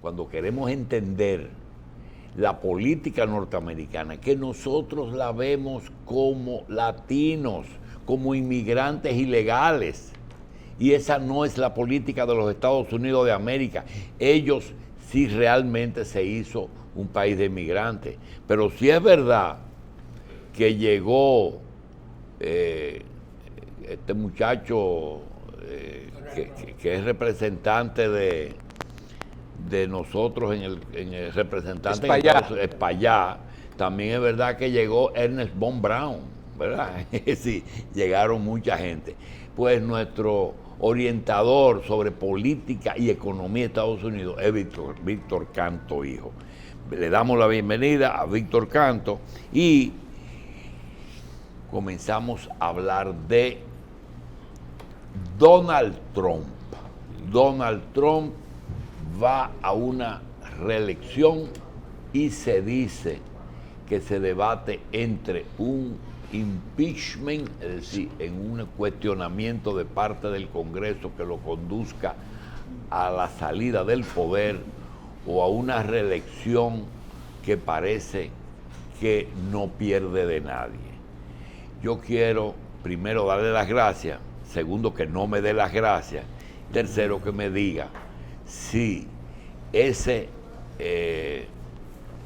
cuando queremos entender la política norteamericana, que nosotros la vemos como latinos, como inmigrantes ilegales. Y esa no es la política de los Estados Unidos de América. Ellos sí realmente se hizo un país de inmigrantes. Pero sí es verdad que llegó este muchacho que es representante de nosotros en el representante Espaillá. También es verdad que llegó Ernest von Braun, ¿verdad? Sí, llegaron mucha gente. Pues nuestro orientador sobre política y economía de Estados Unidos es Víctor Canto, hijo. Le damos la bienvenida a Víctor Canto y comenzamos a hablar de Donald Trump. Donald Trump va a una reelección y se dice que se debate entre un impeachment, es decir, en un cuestionamiento de parte del Congreso que lo conduzca a la salida del poder, o a una reelección que parece que no pierde de nadie. Yo quiero primero darle las gracias, segundo que no me dé las gracias, tercero que me diga si ese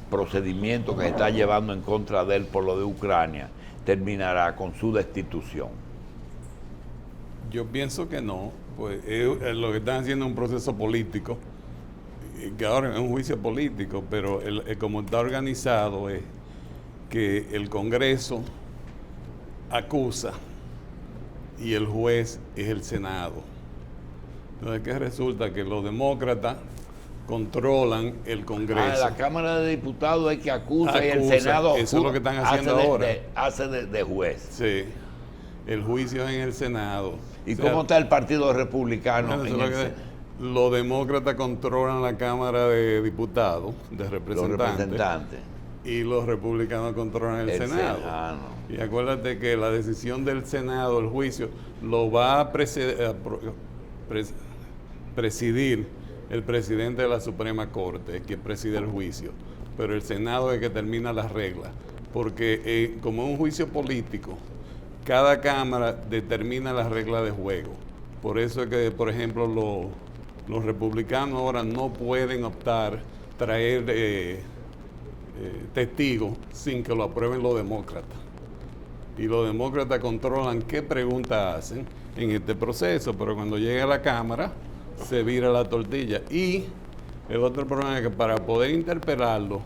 procedimiento que se está llevando en contra de él por lo de Ucrania terminará con su destitución. Yo pienso que no, pues lo que están haciendo es un proceso político, que ahora es un juicio político, pero como está organizado es que el Congreso acusa y el juez es el Senado. Entonces, ¿qué resulta? Que los demócratas controlan el Congreso. La Cámara de Diputados es que acusa y el Senado eso es lo que están haciendo ahora. Hace de juez. Sí, el juicio es en el Senado. ¿Y cómo está el Partido Republicano? Los demócratas controlan la Cámara de Diputados, de representantes. Y los republicanos controlan el Senado. Y acuérdate que la decisión del Senado, el juicio, lo va a presidir el presidente de la Suprema Corte, que preside el juicio. Pero el Senado es el que termina las reglas. Porque como es un juicio político, cada Cámara determina las reglas de juego. Por eso es que, por ejemplo, los republicanos ahora no pueden traer testigos sin que lo aprueben los demócratas. Y los demócratas controlan qué preguntas hacen en este proceso, pero cuando llega a la Cámara se vira la tortilla. Y el otro problema es que para poder interpelarlo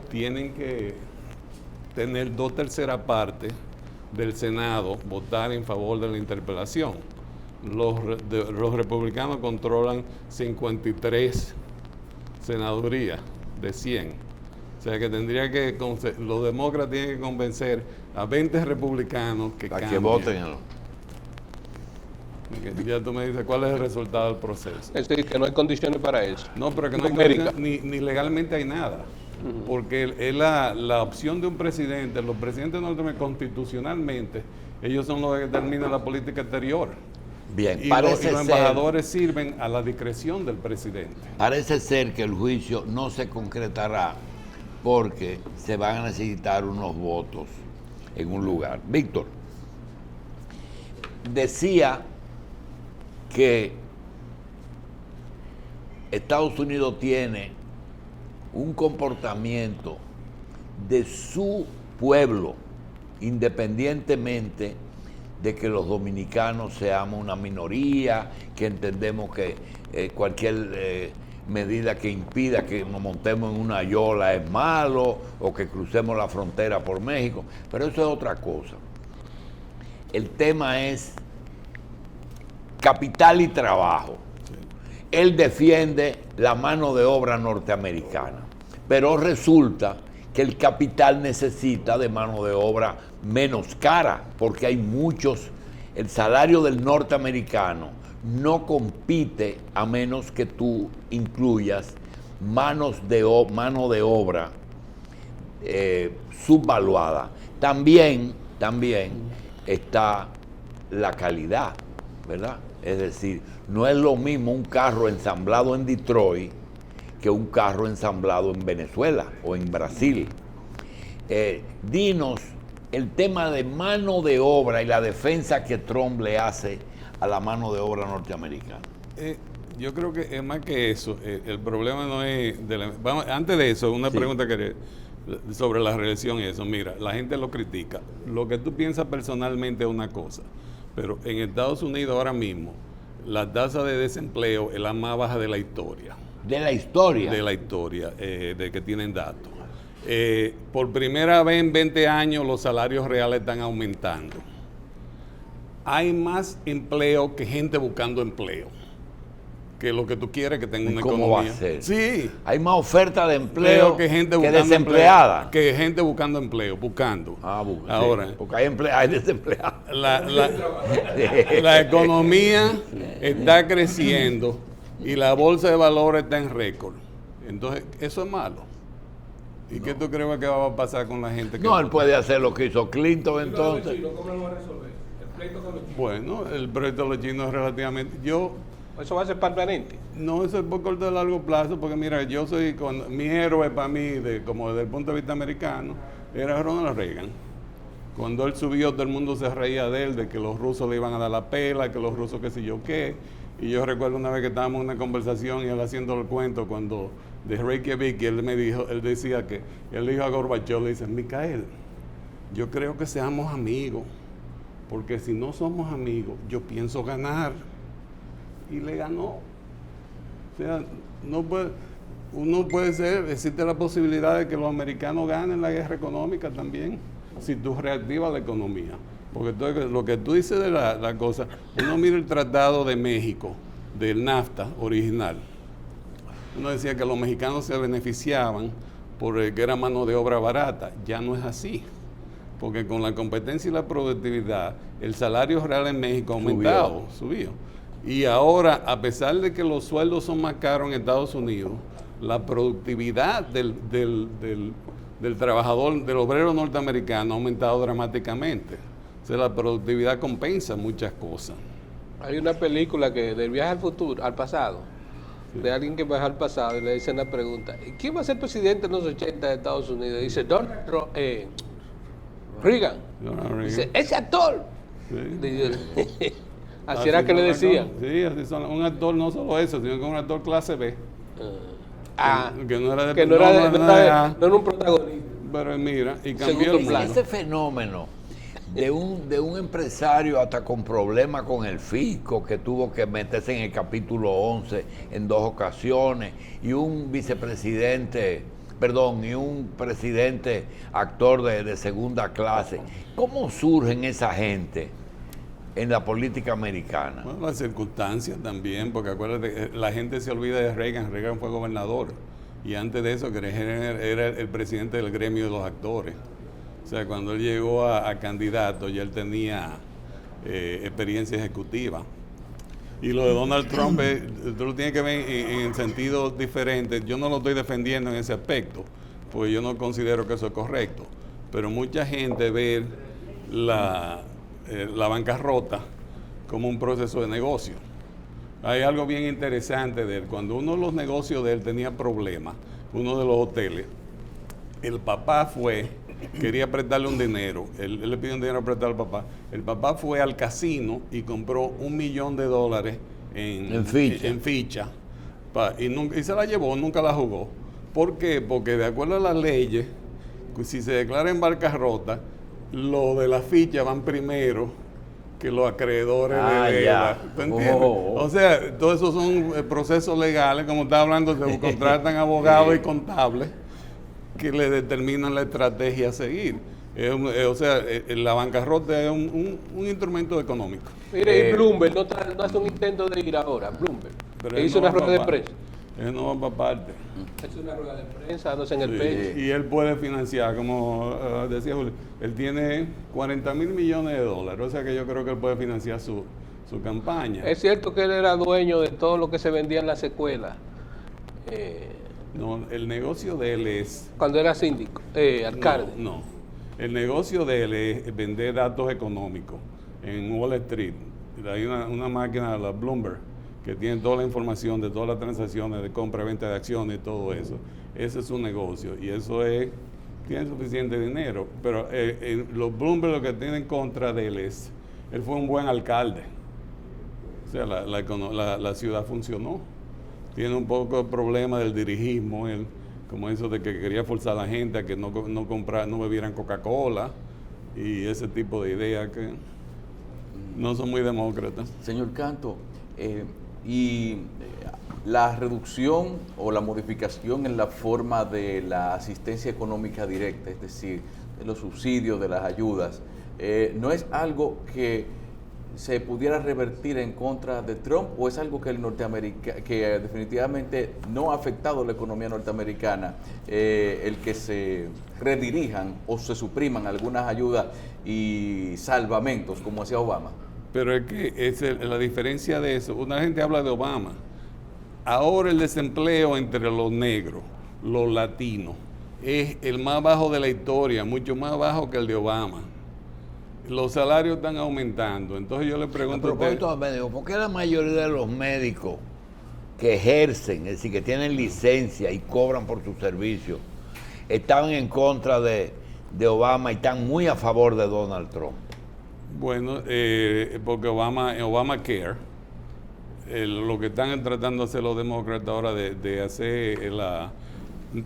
tienen que tener 2/3 partes del Senado votar en favor de la interpelación. Los republicanos controlan 53 senadurías de 100. O sea que los demócratas tienen que convencer a 20 republicanos que para que voten. Ya tú me dices cuál es el resultado del proceso. Es decir, que no hay condiciones para eso. No, pero que no hay condiciones, ni legalmente hay nada. Porque es la opción de un presidente. Los presidentes norteamericanos constitucionalmente, ellos son los que determinan la política exterior. Bien, y los embajadores sirven a la discreción del presidente. Parece ser que el juicio no se concretará porque se van a necesitar unos votos en un lugar. Víctor, decía que Estados Unidos tiene un comportamiento de su pueblo, independientemente de que los dominicanos seamos una minoría, que entendemos que cualquier medida que impida que nos montemos en una yola es malo, o que crucemos la frontera por México, pero eso es otra cosa. El tema es capital y trabajo. Él defiende la mano de obra norteamericana, pero resulta que el capital necesita de mano de obra menos cara, porque hay muchos, el salario del norteamericano no compite a menos que tú incluyas mano de obra subvaluada. También está la calidad, ¿verdad? Es decir, no es lo mismo un carro ensamblado en Detroit que un carro ensamblado en Venezuela o en Brasil. Dinos el tema de mano de obra y la defensa que Trump le hace a la mano de obra norteamericana. Yo creo que es más que eso. El problema no es... antes de eso, una pregunta sobre la reelección y eso. Mira, la gente lo critica. Lo que tú piensas personalmente es una cosa, pero en Estados Unidos ahora mismo la tasa de desempleo es la más baja de la historia. ¿De la historia? De la historia, de que tienen datos. Por primera vez en 20 años los salarios reales están aumentando. Hay más empleo que gente buscando empleo, que lo que tú quieres que tenga una ¿Cómo economía. va a ser? Sí. Hay más oferta de empleo Que gente que buscando desempleada. empleo, que gente buscando empleo, buscando. Ahora, sí, porque hay desempleados. La economía está creciendo y la bolsa de valores está en récord. Entonces, eso es malo. ¿Y qué tú crees que va a pasar con la gente? No, él puede hacer lo que hizo Clinton entonces. ¿Cómo lo va a resolver? El pleito con los chinos. Bueno, el proyecto de los chinos es relativamente... Eso va a ser permanente. No, eso es por corto de largo plazo, porque mira, mi héroe para mí, como desde el punto de vista americano, era Ronald Reagan. Cuando él subió, todo el mundo se reía de él, de que los rusos le iban a dar la pela, que los rusos qué sé yo qué. Y yo recuerdo una vez que estábamos en una conversación y él haciendo el cuento cuando de Reykjavik, y él decía que, él dijo a Gorbachev, le dice, Mikhail, yo creo que seamos amigos, porque si no somos amigos, yo pienso ganar. Y le ganó. O sea, uno puede ser, existe la posibilidad de que los americanos ganen la guerra económica también, si tú reactivas la economía. Porque entonces, lo que tú dices de la cosa, uno mira el Tratado de México, del NAFTA original. Uno decía que los mexicanos se beneficiaban porque era mano de obra barata. Ya no es así. Porque con la competencia y la productividad, el salario real en México ha aumentado, subió. Y ahora, a pesar de que los sueldos son más caros en Estados Unidos, la productividad del trabajador, del obrero norteamericano ha aumentado dramáticamente. O sea, la productividad compensa muchas cosas. Hay una película que del viaje al pasado, de alguien que viaja al pasado y le dicen la pregunta, ¿quién va a ser presidente en los 80 de Estados Unidos? Y dice, Reagan. Dice, ese actor. Sí. Así era que le decían. Sí, así son. Un actor no solo eso, sino que un actor clase B. Que no era un protagonista. Pero mira, y cambió el mundo. Ese fenómeno de un empresario hasta con problemas con el fisco, que tuvo que meterse en el capítulo 11 en 2 ocasiones, y un presidente actor de segunda clase. ¿Cómo surgen esa gente en la política americana? Bueno, las circunstancias también, porque acuérdate, la gente se olvida de Reagan. Reagan fue gobernador y antes de eso era el presidente del gremio de los actores. O sea, cuando él llegó a candidato ya él tenía experiencia ejecutiva. Y lo de Donald Trump, tú lo tienes que ver en sentidos diferentes. Yo no lo estoy defendiendo en ese aspecto, porque yo no considero que eso es correcto. Pero mucha gente ve la bancarrota como un proceso de negocio. Hay algo bien interesante de él. Cuando uno de los negocios de él tenía problemas, uno de los hoteles, el papá quería prestarle un dinero, él le pidió un dinero prestado al papá. El papá fue al casino y compró $1 millón en ficha. Y se la llevó, nunca la jugó. ¿Por qué? Porque de acuerdo a las leyes, si se declara en bancarrota, lo de la ficha van primero que los acreedores de deuda. ¿Tú entiendes? O sea, todos esos son procesos legales, como estaba hablando, se contratan abogados y contables que le determinan la estrategia a seguir. O sea, la bancarrota es un instrumento económico. Mire, y Bloomberg no hace un intento de ir ahora, Bloomberg. Hizo una rueda de prensa. Él no va para parte. Es una rueda de prensa, dándose en el pecho. Y él puede financiar, como decía Julio, él tiene $40 mil millones, o sea que yo creo que él puede financiar su campaña. Es cierto que él era dueño de todo lo que se vendía en la secuela. No, el negocio de él es... Cuando era síndico, alcalde. No, el negocio de él es vender datos económicos en Wall Street. Hay una máquina, la Bloomberg, que tiene toda la información de todas las transacciones de compra, venta de acciones y todo eso. Ese es su negocio y eso tiene suficiente dinero. Pero los Bloomberg lo que tienen en contra de él es, él fue un buen alcalde. O sea, la ciudad funcionó. Tiene un poco de problema del dirigismo, él, como eso de que quería forzar a la gente a que no bebieran Coca-Cola y ese tipo de ideas que no son muy demócratas. Señor Canto, la reducción o la modificación en la forma de la asistencia económica directa, es decir, de los subsidios, de las ayudas, ¿no es algo que se pudiera revertir en contra de Trump o es algo que que definitivamente no ha afectado la economía norteamericana, el que se redirijan o se supriman algunas ayudas y salvamentos como hacía Obama? Pero es que la diferencia de eso, una gente habla de Obama, ahora el desempleo entre los negros, los latinos, es el más bajo de la historia, mucho más bajo que el de Obama. Los salarios están aumentando. Entonces yo le pregunto a propósito de médicos, ¿por qué la mayoría de los médicos que ejercen, es decir, que tienen licencia y cobran por sus servicios, estaban en contra de Obama y están muy a favor de Donald Trump? Bueno, porque Obamacare, lo que están tratando de hacer los demócratas ahora de hacer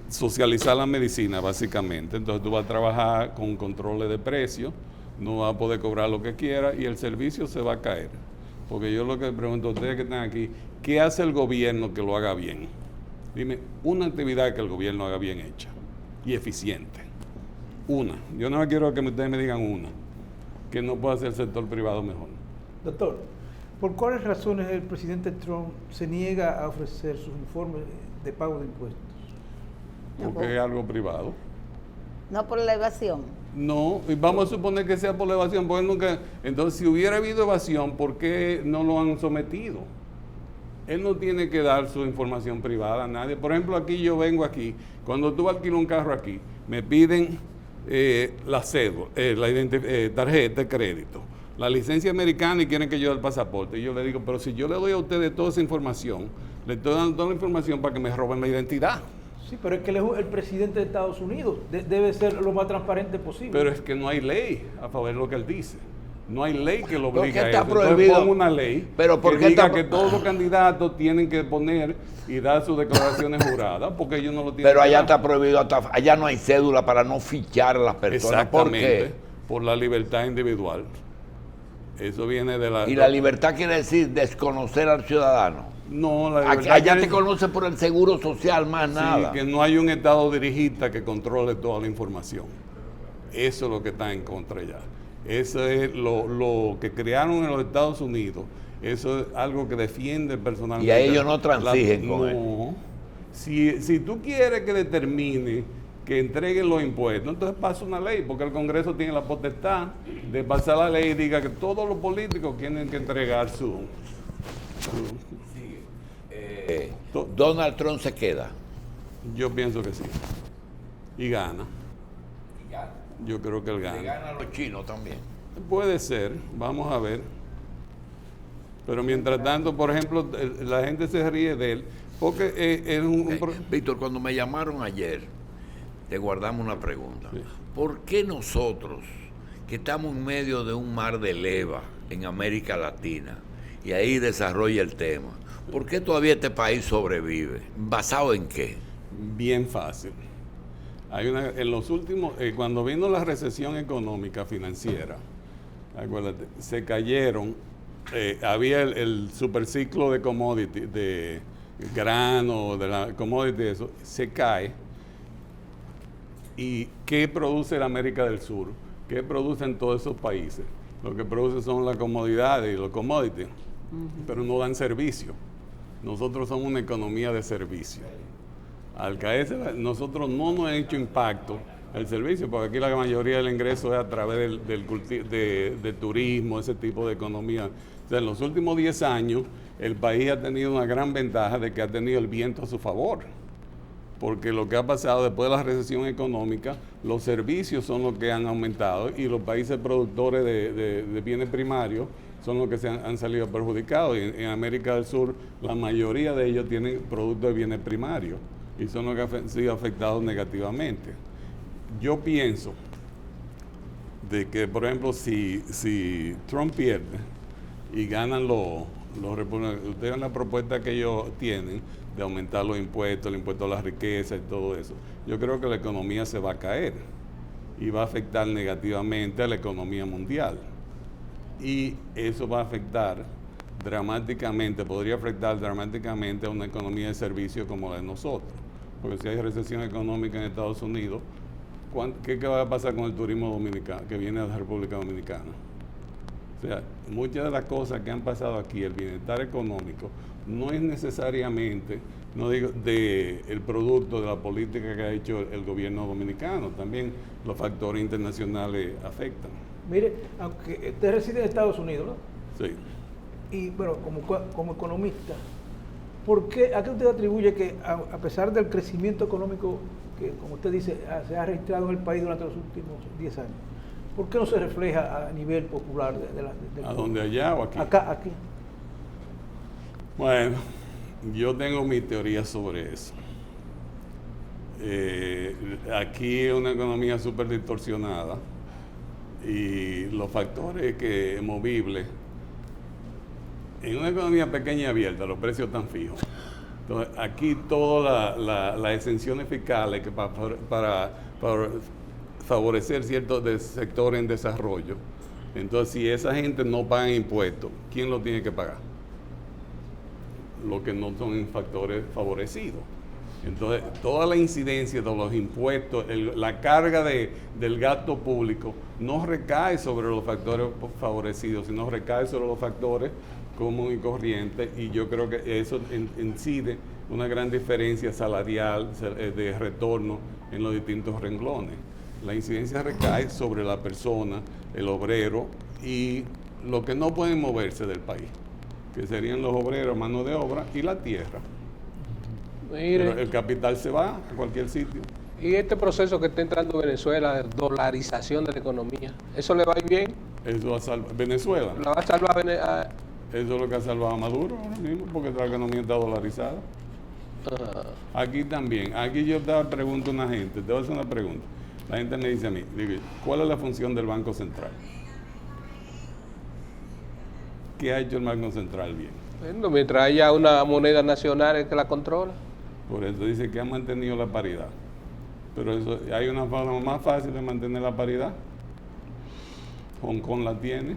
socializar la medicina, básicamente. Entonces tú vas a trabajar con controles de precios, no vas a poder cobrar lo que quieras y el servicio se va a caer. Porque yo lo que pregunto a ustedes que están aquí, ¿qué hace el gobierno que lo haga bien? Dime, una actividad que el gobierno haga bien hecha y eficiente. Una. Yo no quiero que ustedes me digan una, que no pueda hacer el sector privado mejor. Doctor, ¿por cuáles razones el presidente Trump se niega a ofrecer sus informes de pago de impuestos? Porque es algo privado. No por la evasión. No, y vamos a suponer que sea por la evasión, porque nunca. Entonces, si hubiera habido evasión, ¿por qué no lo han sometido? Él no tiene que dar su información privada a nadie. Por ejemplo, aquí yo vengo aquí, cuando tú alquilas un carro aquí, me piden la cédula, tarjeta de crédito, la licencia americana y quieren que yo dé el pasaporte. Y yo le digo, pero si yo le doy a ustedes toda esa información, le estoy dando toda la información para que me roben la identidad. Sí, pero es que él es el presidente de Estados Unidos, debe ser lo más transparente posible. Pero es que no hay ley a favor de lo que él dice. No hay ley que lo obligue a está eso. prohibido. Entonces pon una ley Pero ¿por que qué diga está que todos los candidatos tienen que poner y dar sus declaraciones juradas, porque ellos no lo tienen. Pero allá que está dar. prohibido, allá no hay cédula para no fichar a las personas. ¿Por Exactamente, qué? por la libertad individual. Eso viene de la... Y la libertad quiere decir desconocer al ciudadano. No, la libertad Allá quiere- te conoce por el seguro social, más Sí, nada. que no hay un estado dirigista que controle toda la información. Eso es lo que está en contra ya. Eso es lo que crearon en los Estados Unidos. Eso es algo que defiende personalmente. Y a ellos no transigen con No. Si tú quieres que determine que entreguen los impuestos, entonces pasa una ley, porque el Congreso tiene la potestad de pasar la ley y diga que todos los políticos tienen que entregar su Donald Trump se queda. Yo pienso que sí. Y gana. Yo creo que él Le gana. gana a los chinos también. Puede ser, vamos a ver. Pero mientras tanto, por ejemplo, la gente se ríe de él, porque es Víctor, cuando me llamaron ayer, te guardamos una pregunta. Sí. ¿Por qué nosotros, que estamos en medio de un mar de leva en América Latina, y ahí desarrolla el tema, por qué todavía este país sobrevive? ¿Basado en qué? bien fácil. En los últimos, cuando vino la recesión económica financiera, acuérdate, se cayeron, había el superciclo de commodity, de grano, de la commodity, eso, se cae. ¿Y qué produce la América del Sur? ¿Qué producen todos esos países? Lo que producen son las comodidades y los commodities, pero no dan servicio. Nosotros somos una economía de servicio. Al caerse, nosotros no nos ha hecho impacto el servicio, porque aquí la mayoría del ingreso es a través de turismo, ese tipo de economía. O sea, en los últimos 10 años, el país ha tenido una gran ventaja de que ha tenido el viento a su favor. Porque lo que ha pasado después de la recesión económica, los servicios son los que han aumentado y los países productores de bienes primarios son los que han salido perjudicados. Y en América del Sur, la mayoría de ellos tienen productos de bienes primarios y son los que han sido afectados negativamente. Yo pienso de que, por ejemplo, si Trump pierde y ganan los republicanos, ustedes ven la propuesta que ellos tienen de aumentar los impuestos, el impuesto a la riqueza y todo eso, yo creo que la economía se va a caer y va a afectar negativamente a la economía mundial. Y eso va a afectar dramáticamente, podría afectar dramáticamente a una economía de servicios como la de nosotros. Porque si hay recesión económica en Estados Unidos, ¿qué va a pasar con el turismo dominicano que viene de la República Dominicana? O sea, muchas de las cosas que han pasado aquí, el bienestar económico, no es necesariamente, no digo, el producto de la política que ha hecho el gobierno dominicano. También los factores internacionales afectan. Mire, aunque usted reside en Estados Unidos, ¿no? Sí. Y bueno, como economista, ¿a qué usted atribuye que a pesar del crecimiento económico que, como usted dice, se ha registrado en el país durante los últimos 10 años, ¿por qué no se refleja a nivel popular? ¿A dónde, allá o aquí? Aquí. Bueno, yo tengo mi teoría sobre eso. Aquí es una economía súper distorsionada y los factores movibles, en una economía pequeña y abierta, los precios están fijos. Entonces, aquí todas las exenciones fiscales que para favorecer ciertos sectores en desarrollo, entonces si esa gente no paga impuestos, ¿quién lo tiene que pagar? Los que no son factores favorecidos. Entonces, toda la incidencia de los impuestos, la carga del gasto público no recae sobre los factores favorecidos, sino recae sobre los factores comunes y corrientes, y yo creo que eso incide una gran diferencia salarial de retorno en los distintos renglones. La incidencia recae sobre la persona, el obrero y los que no pueden moverse del país, que serían los obreros, mano de obra y la tierra. Mire, Pero el capital se va a cualquier sitio. y este proceso que está entrando Venezuela de dolarización de la economía, ¿eso le va a ir bien? Eso va a salvar Venezuela. ¿La va a salvar Eso es lo que ha salvado a Maduro ahora mismo, porque la economía está dolarizada. Aquí también. Aquí yo te pregunto a una gente, te voy a hacer una pregunta. La gente me dice a mí, digo, ¿cuál es la función del Banco Central? ¿Qué ha hecho el Banco Central bien? Bueno, mientras haya una moneda nacional que la controla. Por eso dice que ha mantenido la paridad. Pero eso, hay una forma más fácil de mantener la paridad. Hong Kong la tiene.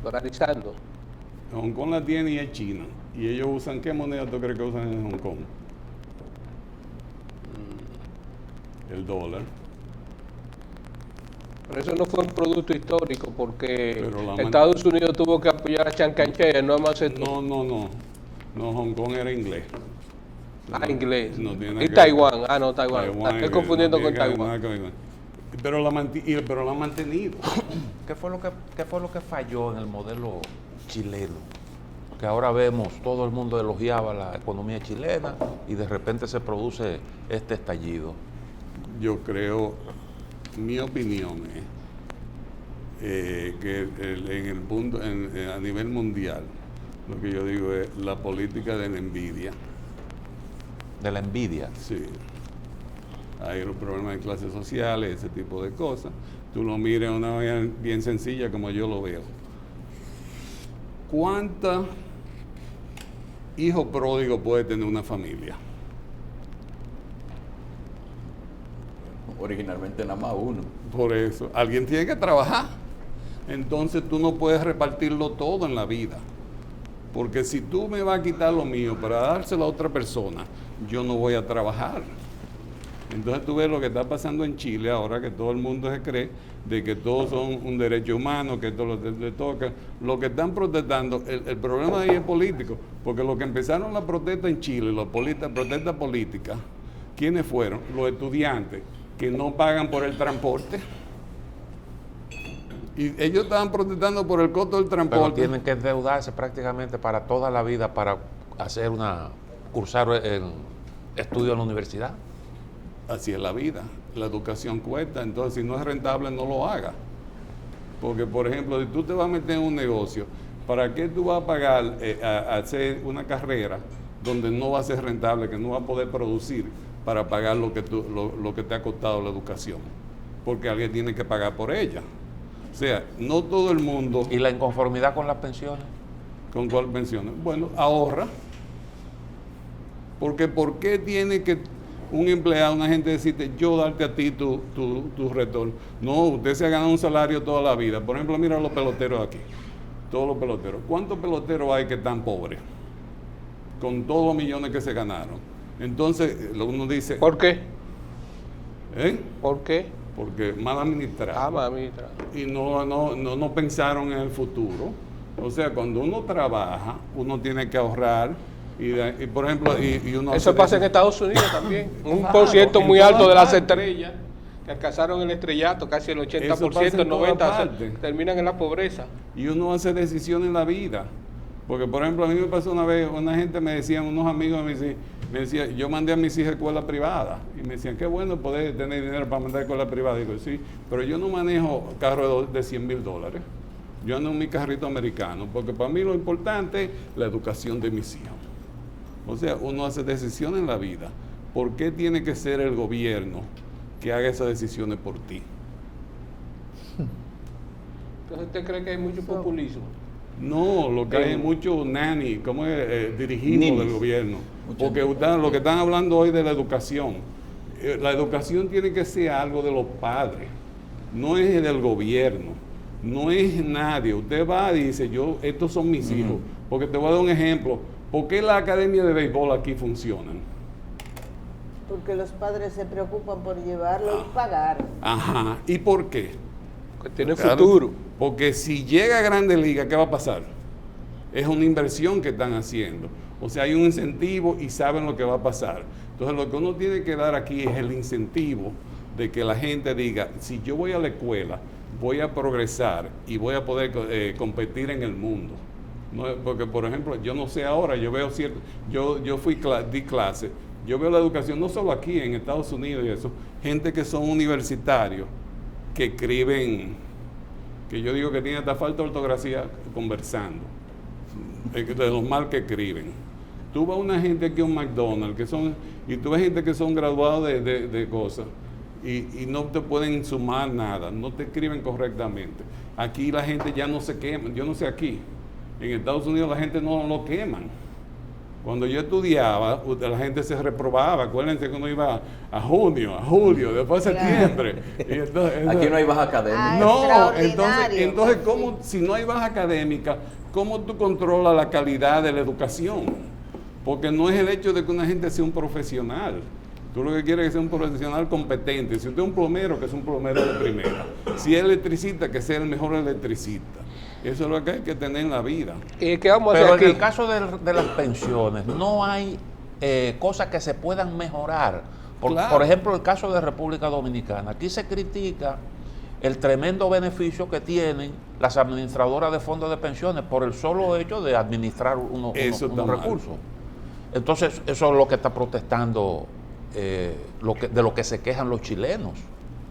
Dolarizando. Hong Kong la tiene y es China. ¿Y ellos usan qué moneda tú crees que usan en Hong Kong? El dólar. Pero eso no fue un producto histórico porque Pero Estados Unidos tuvo que apoyar a Chiang Kai-shek, no más esto. No, Hong Kong era inglés. Inglés. No tiene nada Y que Taiwán. No, Taiwán. Estoy no confundiendo tiene con que ver Taiwán. nada que ver. Pero la ha mantenido. ¿Qué fue lo que falló en el modelo chileno? Que ahora vemos, todo el mundo elogiaba la economía chilena y de repente se produce este estallido. Yo creo, mi opinión es que en el punto, a nivel mundial, lo que yo digo es la política de la envidia. De la envidia. Sí. Hay los problemas de clases sociales, ese tipo de cosas. Tú lo miras de una manera bien sencilla como yo lo veo. ¿Cuántos hijos pródigos puede tener una familia? Originalmente nada más uno. Por eso, alguien tiene que trabajar. Entonces tú no puedes repartirlo todo en la vida. Porque si tú me vas a quitar lo mío para dárselo a otra persona, yo no voy a trabajar. Entonces tú ves lo que está pasando en Chile ahora, que todo el mundo se cree de que todos son un derecho humano, que todo le toca. Lo que están protestando, el problema de ahí es político, porque los que empezaron la protesta en Chile, protestas políticas, ¿quiénes fueron? Los estudiantes que no pagan por el transporte. Y ellos estaban protestando por el costo del Pero transporte. tienen que endeudarse prácticamente para toda la vida para cursar el estudio en la universidad. Así es la vida. La educación cuesta, entonces si no es rentable no lo haga. Porque, por ejemplo, si tú te vas a meter en un negocio, ¿para qué tú vas a pagar a hacer una carrera donde no va a ser rentable, que no va a poder producir para pagar lo que te ha costado la educación? Porque alguien tiene que pagar por ella. O sea, no todo el mundo... ¿Y la inconformidad con las pensiones? ¿Con cuál pensiones? Bueno, ahorra. Porque ¿por qué tiene que un empleado, una gente decirte, yo darte a ti tu retorno? No, usted se ha ganado un salario toda la vida. Por ejemplo, mira los peloteros aquí. Todos los peloteros. ¿Cuántos peloteros hay que están pobres? Con todos los millones que se ganaron. Entonces, uno dice... ¿Por qué? ¿Por qué? Porque mal administrado. Mal administrado. Y no pensaron en el futuro. O sea, cuando uno trabaja, uno tiene que ahorrar. Y por ejemplo, y uno... Eso pasa en Estados Unidos también. Un Claro, por ciento en muy todas alto de las partes. estrellas que alcanzaron el estrellato, casi el Eso 80%, pasa en el 90%, todas partes. terminan en la pobreza. Y uno hace decisiones en la vida. Porque, por ejemplo, a mí me pasó una vez, una gente me decían, unos amigos me decían, yo mandé a mis hijas a escuela privada. Y me decían, qué bueno poder tener dinero para mandar a escuela privada. Digo, sí, pero yo no manejo carro de $100,000. Yo ando en mi carrito americano, porque para mí lo importante es la educación de mis hijos. O sea, uno hace decisiones en la vida. ¿Por qué tiene que ser el gobierno que haga esas decisiones por ti? Entonces, ¿usted cree que hay mucho populismo? No, lo que hay es mucho nanny, como es dirigismo del gobierno. Porque lo que están hablando hoy de la educación. La educación tiene que ser algo de los padres, no es del gobierno, no es nadie. Usted va y dice, estos son mis hijos. Porque te voy a dar un ejemplo. ¿Por qué las academias de béisbol aquí funcionan? Porque los padres se preocupan por llevarlo y pagar. Ajá. ¿Y por qué? Que tiene Claro, futuro. Porque si llega a Grandes Ligas, ¿qué va a pasar? Es una inversión que están haciendo. O sea, hay un incentivo y saben lo que va a pasar. Entonces, lo que uno tiene que dar aquí es el incentivo de que la gente diga, si yo voy a la escuela, voy a progresar y voy a poder competir en el mundo. No, porque, por ejemplo, yo no sé ahora, yo veo cierto, yo di clase, yo veo la educación no solo aquí, en Estados Unidos y eso, gente que son universitarios, que escriben, que yo digo que tienen hasta falta de ortografía conversando, de lo mal que escriben. Tú vas a una gente aquí a un McDonald's, y tú ves gente que son graduados de cosas, y no te pueden sumar nada, no te escriben correctamente. Aquí la gente ya no se quema, yo no sé aquí. En Estados Unidos la gente no lo queman. Cuando yo estudiaba, la gente se reprobaba. Acuérdense que uno iba a junio, a julio, después a septiembre. Y entonces, Aquí no hay baja académica. no, Extraordinario. entonces ¿cómo, si no hay baja académica, cómo tú controlas la calidad de la educación? Porque no es el hecho de que una gente sea un profesional. Tú lo que quieres es que sea un profesional competente. Si usted es un plomero, que es un plomero de primera. Si es electricista, que sea el mejor electricista. Eso es lo que hay que tener en la vida. ¿Y qué vamos a hacer Pero aquí? en el caso de las pensiones, no hay cosas que se puedan mejorar. Claro. Por ejemplo, el caso de República Dominicana. Aquí se critica el tremendo beneficio que tienen las administradoras de fondos de pensiones por el solo hecho de administrar unos Eso está mal. recursos. Entonces, eso es lo que está protestando, de lo que se quejan los chilenos.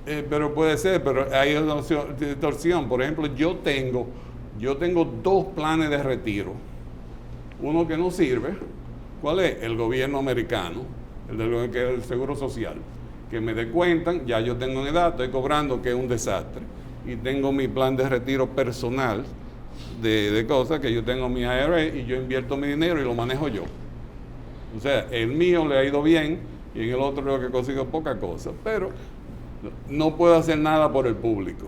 Pero puede ser, pero hay una distorsión. Por ejemplo, yo tengo 2 planes de retiro. Uno que no sirve. ¿Cuál es? El gobierno americano, que es el Seguro Social. Que me descuentan, ya yo tengo una edad, estoy cobrando, que es un desastre. Y tengo mi plan de retiro personal de cosas, que yo tengo mi IRA y yo invierto mi dinero y lo manejo yo. O sea, el mío le ha ido bien y en el otro lo que consigo poca cosa. Pero no puedo hacer nada por el público.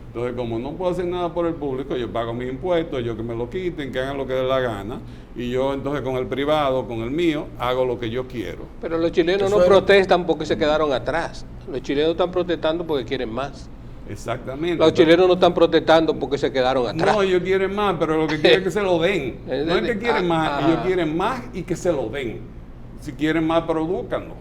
Entonces, como no puedo hacer nada por el público, yo pago mis impuestos, yo que me lo quiten, que hagan lo que dé la gana, y yo entonces con el privado, con el mío, hago lo que yo quiero. Pero los chilenos no protestan porque se quedaron atrás. Los chilenos están protestando porque quieren más. Exactamente. Los chilenos no están protestando porque se quedaron atrás. No, ellos quieren más, pero lo que quieren es que se lo den. No es que quieren más, ellos quieren más y que se lo den. Si quieren más, produzcanlo.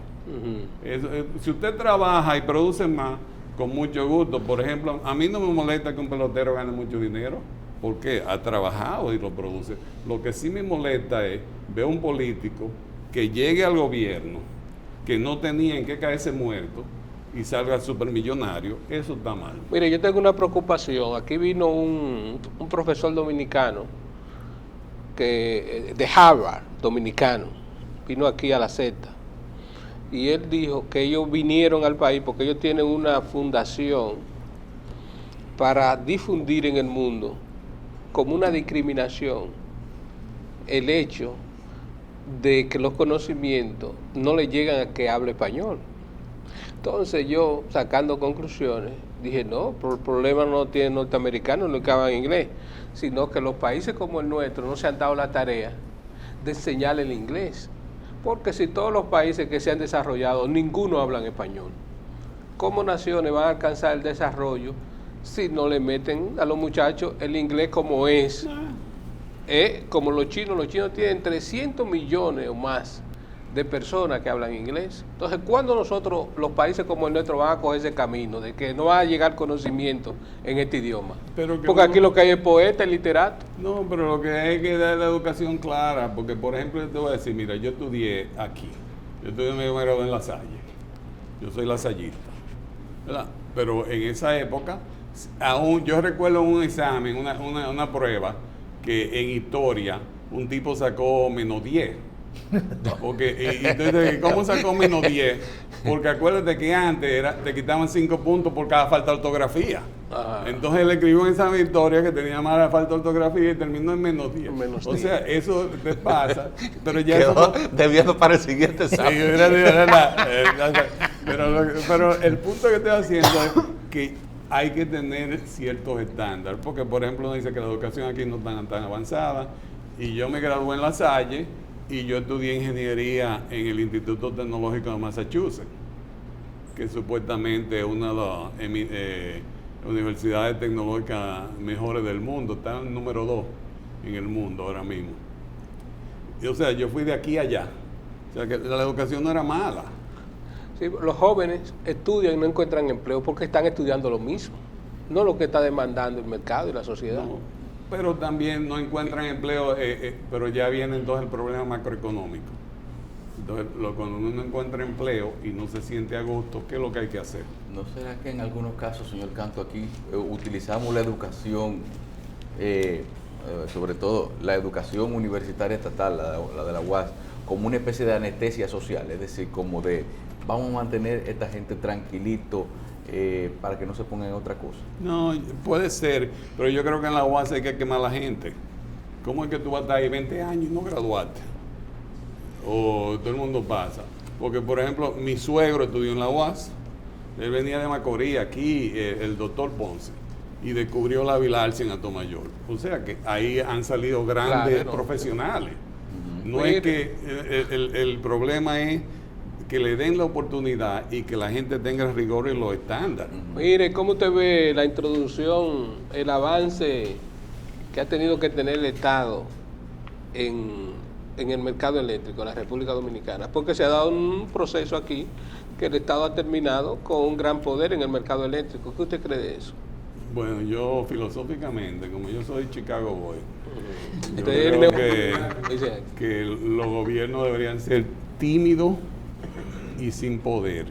Si usted trabaja y produce más, con mucho gusto. Por ejemplo, a mí no me molesta que un pelotero gane mucho dinero, porque ha trabajado y lo produce. Lo que sí me molesta es ver un político que llegue al gobierno, que no tenía en qué caerse muerto, y salga supermillonario, eso está mal. Mire, yo tengo una preocupación. Aquí vino un profesor dominicano de Harvard, dominicano, vino aquí a la Z. Y él dijo que ellos vinieron al país porque ellos tienen una fundación para difundir en el mundo como una discriminación el hecho de que los conocimientos no le llegan a que hable español. Entonces yo, sacando conclusiones, dije, no, el problema no tiene norteamericanos, no que hablan inglés, sino que los países como el nuestro no se han dado la tarea de enseñar el inglés. Porque si todos los países que se han desarrollado, ninguno hablan español, ¿cómo naciones van a alcanzar el desarrollo si no le meten a los muchachos el inglés como es? Como los chinos tienen 300 millones o más de personas que hablan inglés. Entonces, ¿cuándo nosotros, los países como el nuestro, van a coger ese camino de que no va a llegar conocimiento en este idioma? Porque aquí lo que hay es poeta y literato. No, pero lo que hay que dar la educación clara, porque por ejemplo yo te voy a decir, mira, yo estudié aquí, me gradué en La Salle, yo soy lasallista, ¿verdad? Pero en esa época, aún yo recuerdo un examen, una prueba, que en historia un tipo sacó -10. Porque, entonces, ¿cómo sacó -10? Porque acuérdate que antes te quitaban 5 puntos por cada falta de ortografía. Ajá. Entonces él escribió en esa victoria que tenía mala falta de ortografía y terminó en -10. O sea, eso te pasa, pero ya quedó debiendo para el siguiente examen. Pero el punto que estoy haciendo es que hay que tener ciertos estándares, porque por ejemplo dice que la educación aquí no está tan avanzada, y yo me gradué en La Salle y yo estudié ingeniería en el Instituto Tecnológico de Massachusetts, que supuestamente es una de las universidades tecnológicas mejores del mundo, está en el número 2 en el mundo ahora mismo. Y, o sea, yo fui de aquí a allá, o sea que la educación no era mala. Sí, los jóvenes estudian y no encuentran empleo porque están estudiando lo mismo, no lo que está demandando el mercado y la sociedad. No, pero también no encuentran empleo, pero ya viene entonces el problema macroeconómico. Entonces, cuando uno no encuentra empleo y no se siente a gusto, ¿qué es lo que hay que hacer? ¿No será que en algunos casos, señor Canto, aquí utilizamos la educación, sobre todo la educación universitaria estatal, la de la UAS, como una especie de anestesia social? Es decir, como de vamos a mantener a esta gente tranquilito para que no se pongan en otra cosa. No, puede ser, pero yo creo que en la UAS hay que quemar a la gente. ¿Cómo es que tú vas a estar ahí 20 años y no graduaste? O todo el mundo pasa. Porque, por ejemplo, mi suegro estudió en la UAS, él venía de Macorís, aquí, el doctor Ponce, y descubrió la bilarcia en Atomayor. O sea que ahí han salido grandes profesionales. No es que el problema es que le den la oportunidad y que la gente tenga el rigor y los estándares. Mire, ¿cómo usted ve la introducción, el avance que ha tenido que tener el Estado en el mercado eléctrico de la República Dominicana? Porque se ha dado un proceso aquí que el Estado ha terminado con un gran poder en el mercado eléctrico. ¿Qué usted cree de eso? Bueno, yo filosóficamente, como yo soy Chicago Boy, yo Usted creo que los gobiernos deberían ser tímidos y sin poder.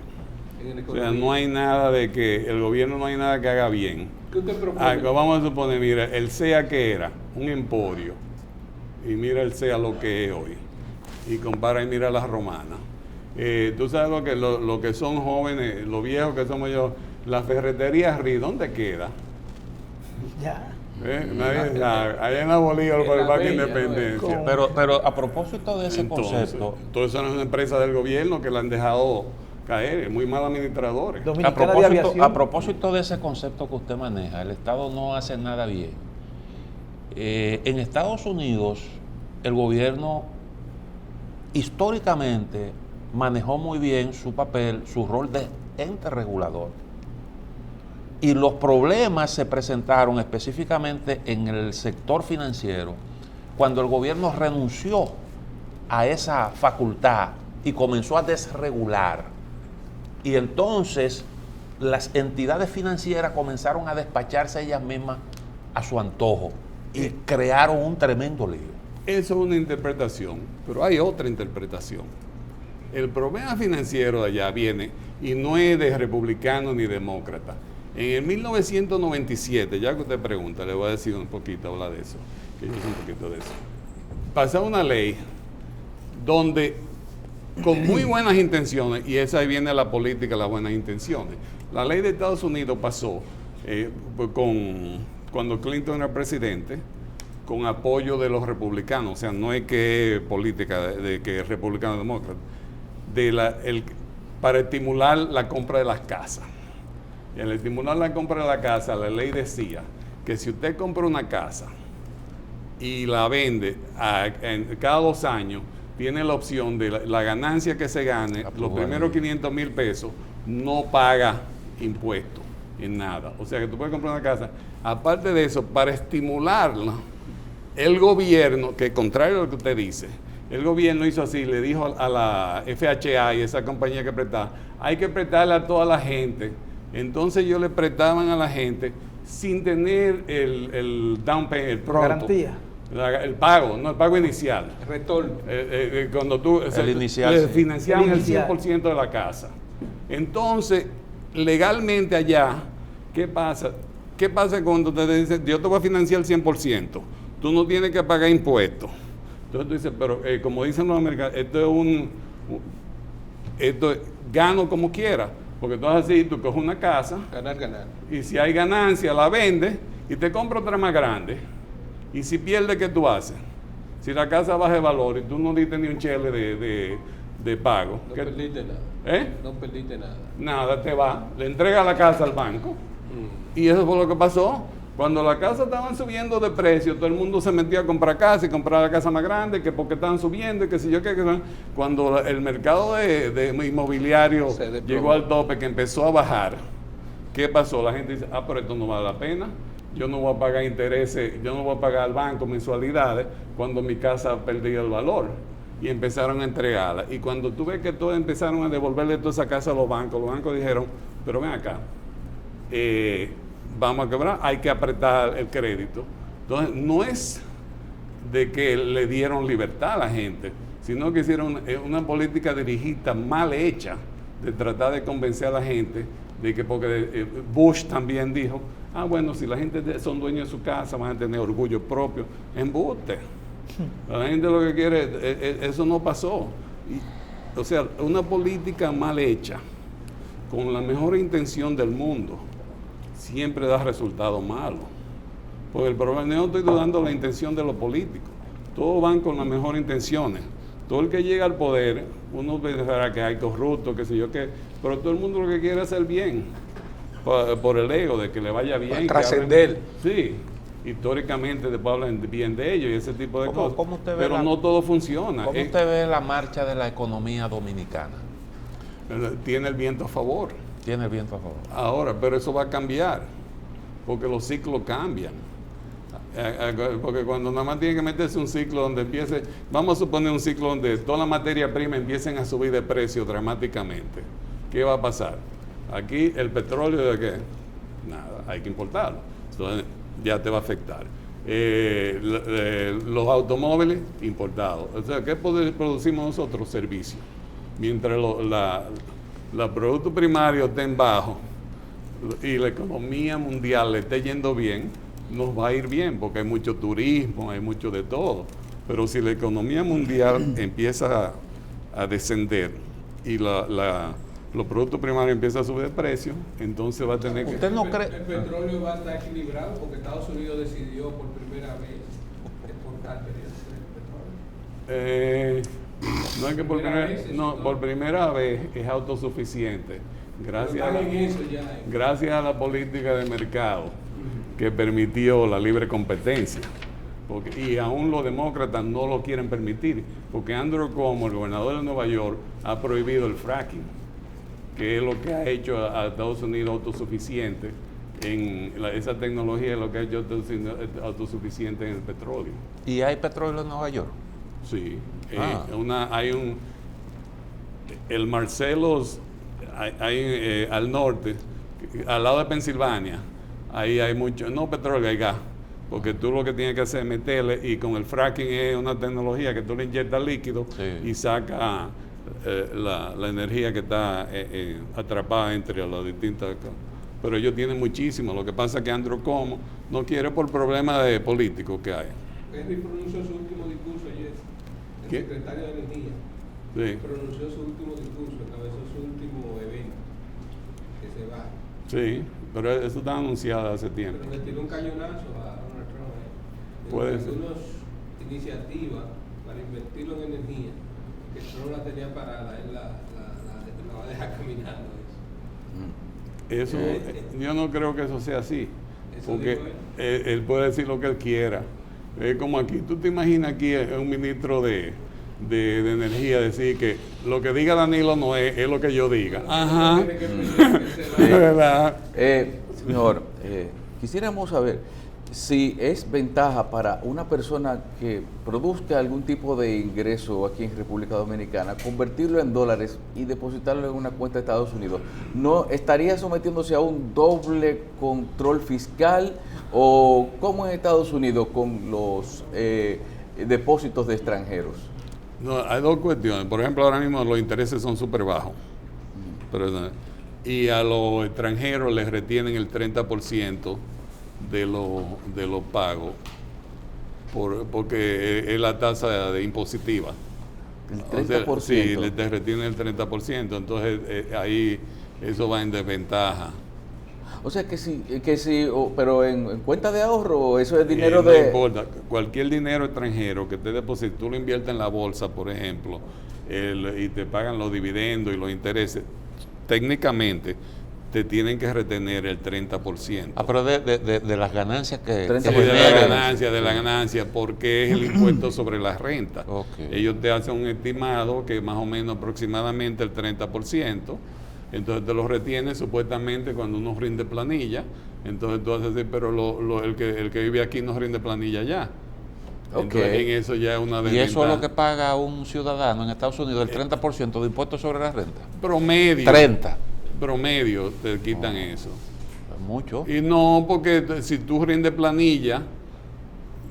O sea, no hay nada de que el gobierno no hay nada que haga bien. ¿Qué usted propone? Vamos a suponer, mira, el CEA que era un emporio y mira el CEA lo que es hoy y compara y mira la romana. Tú sabes lo que son jóvenes, los viejos que somos yo, la ferretería RI, ¿dónde queda? Ya. Nadie sabe. Allá en la Bolívar por el Parque Independencia. Pero a propósito de ese Entonces, concepto, todas son una empresa del gobierno que la han dejado caer, muy mal administradores. a propósito de ese concepto que usted maneja, el Estado no hace nada bien. En Estados Unidos, el gobierno históricamente manejó muy bien su papel, su rol de ente regulador. Y los problemas se presentaron específicamente en el sector financiero cuando el gobierno renunció a esa facultad y comenzó a desregular. Y entonces las entidades financieras comenzaron a despacharse ellas mismas a su antojo y crearon un tremendo lío. Eso es una interpretación, pero hay otra interpretación. El problema financiero de allá viene, y no es de republicano ni demócrata. En el 1997, ya que usted pregunta, le voy a decir un poquito, habla de eso, que yo sé un poquito de eso. Pasó una ley donde, con muy buenas intenciones, y esa ahí viene la política, las buenas intenciones. La ley de Estados Unidos pasó cuando Clinton era presidente, con apoyo de los republicanos, o sea, no es que es política de que es republicano o demócrata, para estimular la compra de las casas. Y al estimular la compra de la casa, la ley decía que si usted compra una casa y la vende cada 2 años, tiene la opción de la ganancia que se gane, los primeros 500 mil pesos, no paga impuestos en nada. O sea que tú puedes comprar una casa. Aparte de eso, para estimularla, el gobierno, que contrario a lo que usted dice, el gobierno hizo así, le dijo a la FHA y esa compañía que prestaba, hay que prestarle a toda la gente. Entonces ellos le prestaban a la gente sin tener el down payment, el pronto. Garantía. El pago inicial. El retorno. Cuando tú inicial, le sí. financiaban el inicial. 100% de la casa. Entonces, legalmente allá, ¿qué pasa? ¿Qué pasa cuando te dicen, yo te voy a financiar el 100%? Tú no tienes que pagar impuestos. Entonces tú dices, pero como dicen los americanos, esto es gano como quiera. Porque tú haces así, tú coges una casa, Ganar. y si hay ganancia la vendes y te compras otra más grande. Y si pierdes, ¿qué tú haces? Si la casa baja de valor y tú no diste ni un chele de pago. No ¿qué? perdiste nada. ¿Eh? No perdiste nada. Nada, te va. Le entrega la casa al banco. Y eso fue lo que pasó. Cuando las casas estaban subiendo de precio, todo el mundo se metía a comprar casa y comprar la casa más grande, que porque estaban subiendo y que si yo qué. Cuando el mercado de inmobiliario Se desplomó. llegó al tope, que empezó a bajar, ¿qué pasó? La gente dice, pero esto no vale la pena. Yo no voy a pagar intereses, yo no voy a pagar al banco mensualidades cuando mi casa perdía el valor. Y empezaron a entregarla. Y cuando tú ves que todos empezaron a devolverle toda esa casa a los bancos dijeron, pero ven acá, vamos a quebrar, hay que apretar el crédito. Entonces, no es de que le dieron libertad a la gente, sino que hicieron una política dirigida mal hecha de tratar de convencer a la gente de que, porque Bush también dijo, bueno, si la gente son dueños de su casa, van a tener orgullo propio. Embuste. La gente lo que quiere, eso no pasó. O sea, una política mal hecha, con la mejor intención del mundo, siempre da resultados malos. Porque el problema, no estoy dudando de la intención de los políticos. Todos van con las mejores intenciones. Todo el que llega al poder, uno pensará que hay corruptos, que sé yo qué, pero todo el mundo lo que quiere es hacer bien, por el ego, de que le vaya bien. Trascender. Sí, históricamente después hablan bien de ellos y ese tipo de cosas. ¿Cómo usted ve pero no todo funciona. ¿Cómo usted ve la marcha de la economía dominicana? Tiene el viento a favor. Tiene el viento a favor. Ahora, pero eso va a cambiar, porque los ciclos cambian. Porque cuando nada más tiene que meterse un ciclo donde empiece, vamos a suponer un ciclo donde toda la materia prima empiecen a subir de precio dramáticamente. ¿Qué va a pasar? Aquí el petróleo, ¿de qué? Nada, hay que importarlo. Entonces ya te va a afectar. Los automóviles importados. O sea, ¿qué producimos nosotros? Servicios. Mientras los productos primarios estén bajos y la economía mundial le esté yendo bien, nos va a ir bien, porque hay mucho turismo, hay mucho de todo. Pero si la economía mundial empieza a descender y los productos primarios empiezan a subir de precio, entonces va a tener que... ¿Usted no cree? El petróleo va a estar equilibrado porque Estados Unidos decidió por primera vez exportar el petróleo. No es que por primera vez es autosuficiente. Gracias a la política de mercado que permitió la libre competencia. Y aún los demócratas no lo quieren permitir, porque Andrew Cuomo, el gobernador de Nueva York, ha prohibido el fracking, que es lo que ha hecho a Estados Unidos autosuficiente esa tecnología, es lo que ha hecho autosuficiente en el petróleo. ¿Y hay petróleo en Nueva York? Sí, el Marcellus al norte, al lado de Pensilvania, ahí hay mucho, no petróleo, hay gas, porque tú lo que tienes que hacer es meterle, y con el fracking es una tecnología que tú le inyectas líquido y saca la energía que está atrapada entre las distintas. Pero ellos tienen muchísimo. Lo que pasa es que Andrew Cuomo no quiere por problemas de políticos que hay. Henry pronunció su último discurso ayer, el ¿Qué? secretario de Energía. Sí, Pronunció su último discurso, encabezó su último evento, que se va. sí, pero eso está anunciado hace tiempo. Pero le tiró un cañonazo a Donald Trump. Puede ser. Algunas iniciativas para invertirlo en energía, que Trump la tenía parada, él la va a dejar caminando. Eso, yo no creo que eso sea así, Eso porque dijo él puede decir lo que él quiera. Es como aquí, tú te imaginas aquí un ministro de energía decir que lo que diga Danilo no es lo que yo diga. Ajá. Tiene que pensar que se va. ¿Verdad? Señor, quisiéramos saber si es ventaja para una persona que produzca algún tipo de ingreso aquí en República Dominicana, convertirlo en dólares y depositarlo en una cuenta de Estados Unidos. ¿No estaría sometiéndose a un doble control fiscal o como en Estados Unidos con los depósitos de extranjeros? No, hay dos cuestiones. Por ejemplo, ahora mismo los intereses son súper bajos. Y a los extranjeros les retienen el 30% de los pagos porque es la tasa de impositiva. El 30%. O sea, sí, les retienen el 30%, entonces ahí eso va en desventaja. O sea que sí, pero en cuenta de ahorro, eso es dinero No de... importa, cualquier dinero extranjero que te deposite, tú lo inviertes en la bolsa, por ejemplo, y te pagan los dividendos y los intereses, técnicamente te tienen que retener el 30%. Ah, pero de las ganancias que 30%. Sí, de la ganancia, porque es el impuesto sobre la renta. Ok. Ellos te hacen un estimado que más o menos aproximadamente el 30%, entonces te lo retienes supuestamente cuando uno rinde planilla, entonces tú haces así, pero el que vive aquí no rinde planilla ya. Entonces en eso ya es una ¿Y desventaja. eso es lo que paga un ciudadano en Estados Unidos, el 30% de impuestos sobre la renta? Promedio. 30. Promedio te quitan eso. Mucho. Y no, porque si tú rindes planilla,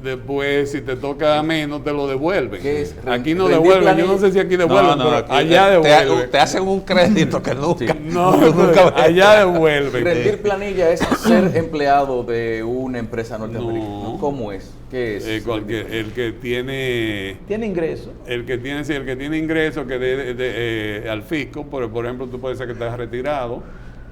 después si te toca menos te lo devuelven. ¿Qué es Aquí no rendir devuelven, planilla? yo no sé si aquí devuelven, pero aquí allá devuelven. te hacen un crédito que nunca. No, nunca allá devuelven. Rendir planilla es ser empleado de una empresa norteamericana. No. ¿Cómo es? ¿Qué es? El que tiene Tiene ingreso. el que tiene ingresos que al fisco, por ejemplo, tú puedes ser que estás retirado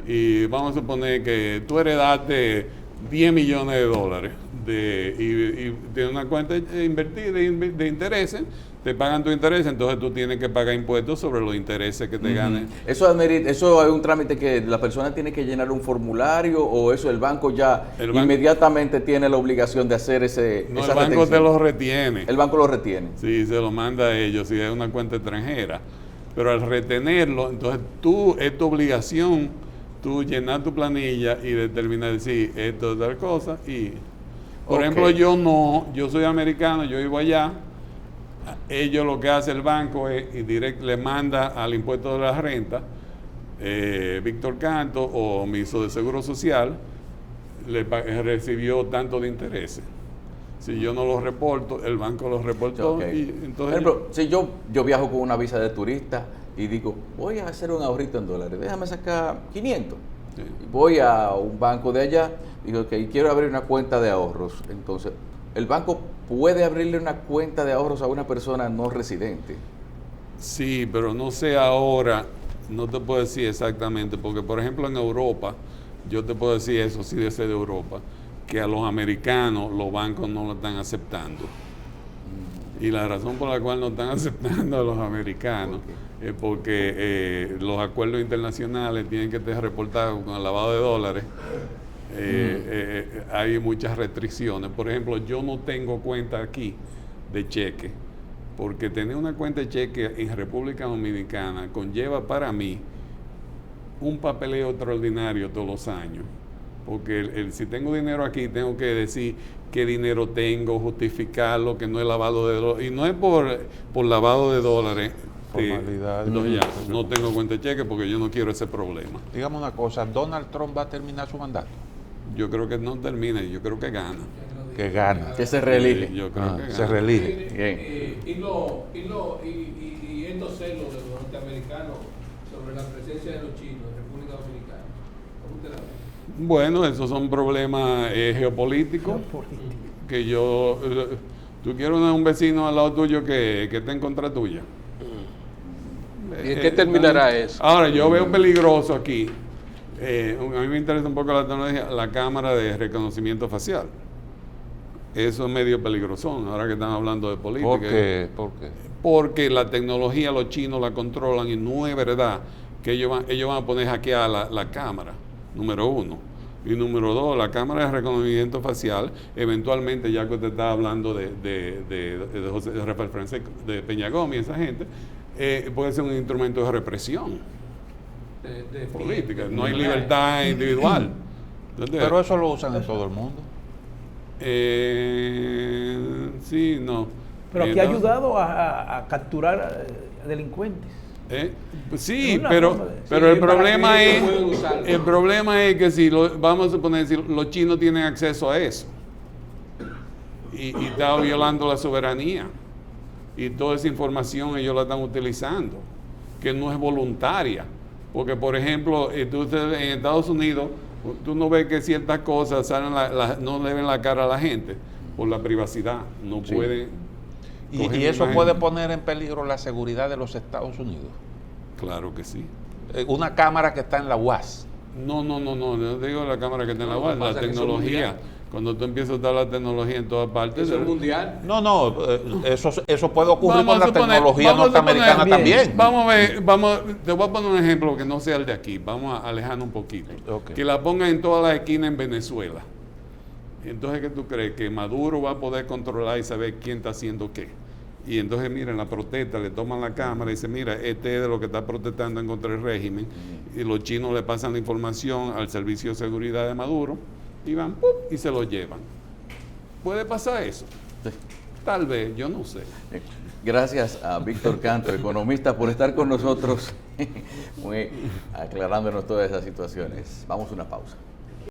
y vamos a suponer que tú heredaste 10 millones de dólares y tienes una cuenta invertida de intereses, te pagan tu interés, entonces tú tienes que pagar impuestos sobre los intereses que te ganen. ¿Eso es un trámite que la persona tiene que llenar un formulario o eso el banco ya inmediatamente tiene la obligación de hacer No, esa el banco retención? te lo retiene. El banco lo retiene. Sí, se lo manda a ellos si es una cuenta extranjera. Pero al retenerlo, entonces es tu obligación, tú llenar tu planilla y determinar si esto es tal cosa. Y, por ejemplo, yo soy americano, yo vivo allá. Ellos lo que hace el banco es le manda al impuesto de la renta, Víctor Canto o mi de Seguro Social, recibió tanto de intereses. Si yo no lo reporto, el banco lo reportó. Ok. Y entonces, Por ejemplo, si yo viajo con una visa de turista y digo, voy a hacer un ahorrito en dólares, déjame sacar 500. Sí. Voy a un banco de allá, digo, ok, quiero abrir una cuenta de ahorros. Entonces, el banco puede abrirle una cuenta de ahorros a una persona no residente. Sí, pero no sé ahora, no te puedo decir exactamente, porque por ejemplo en Europa, yo te puedo decir eso, sí de ser de Europa, que a los americanos los bancos no lo están aceptando. Y la razón por la cual no están aceptando a los americanos es porque los acuerdos internacionales tienen que estar reportados con el lavado de dólares. Hay muchas restricciones. Por ejemplo, yo no tengo cuenta aquí de cheque, porque tener una cuenta de cheque en República Dominicana conlleva para mí un papeleo extraordinario todos los años. Porque si tengo dinero aquí, tengo que decir qué dinero tengo, justificarlo, que no es lavado de dólares. Y no es por lavado de dólares. Formalidad. No tengo cuenta de cheque porque yo no quiero ese problema. Dígame una cosa, ¿Donald Trump va a terminar su mandato? Yo creo que no termina, yo creo que gana. Que gana. Que se reelige. Yo creo que gana. Se reelige. Bien. Y estos celos de los norteamericanos norteamericanos sobre la presencia de los chinos en República Dominicana? ¿Cómo usted la ve? Bueno, esos son problemas geopolíticos. Que yo, tú quieres un vecino al lado tuyo que esté en contra tuya. ¿Y en qué terminará eso? Ahora, yo veo peligroso aquí, a mí me interesa un poco la tecnología, la cámara de reconocimiento facial. Eso es medio peligroso, ahora que están hablando de política. ¿Por qué? ¿Por qué? Porque la tecnología los chinos la controlan y no es verdad que ellos van a poner hackeada la cámara, número uno. Y número dos, la cámara de reconocimiento facial, eventualmente, ya que usted está hablando de José Rafael Francés, de Peña Gómez y esa gente, puede ser un instrumento de represión De política. No hay libertad individual. Entonces, Pero eso lo usan en todo el mundo. Sí, no. Pero aquí ha ayudado a capturar delincuentes. Sí, Es una pero forma de- pero sí, el problema para que es ellos puedan usarlo. el problema es que si vamos a suponer si los chinos tienen acceso a eso y está violando la soberanía y toda esa información ellos la están utilizando, que no es voluntaria, porque por ejemplo en Estados Unidos tú no ves que ciertas cosas salen no le ven la cara a la gente por la privacidad, no Sí. pueden. Y eso puede poner en peligro la seguridad de los Estados Unidos. Claro que sí. Una cámara que está en la UAS. No digo la cámara que está en la No, UAS, lo que la pasa es que eso es tecnología. mundial. Cuando tú empiezas a usar la tecnología en todas partes. Eso es mundial. No, eso puede ocurrir Vamos con a la suponer- tecnología vamos a norteamericana suponer- también. Vamos a ver, te voy a poner un ejemplo que no sea el de aquí, vamos a alejarnos un poquito. Ok. Que la pongan en todas las esquinas en Venezuela. Entonces, ¿qué tú crees? Que Maduro va a poder controlar y saber quién está haciendo qué. Y entonces, mira, en la protesta le toman la cámara y dicen, mira, este es de lo que está protestando en contra del régimen. Y los chinos le pasan la información al Servicio de Seguridad de Maduro y van, ¡pum!, y se lo llevan. ¿Puede pasar eso? Sí. Tal vez, yo no sé. Gracias a Víctor Canto, economista, por estar con nosotros, muy aclarándonos todas esas situaciones. Vamos a una pausa.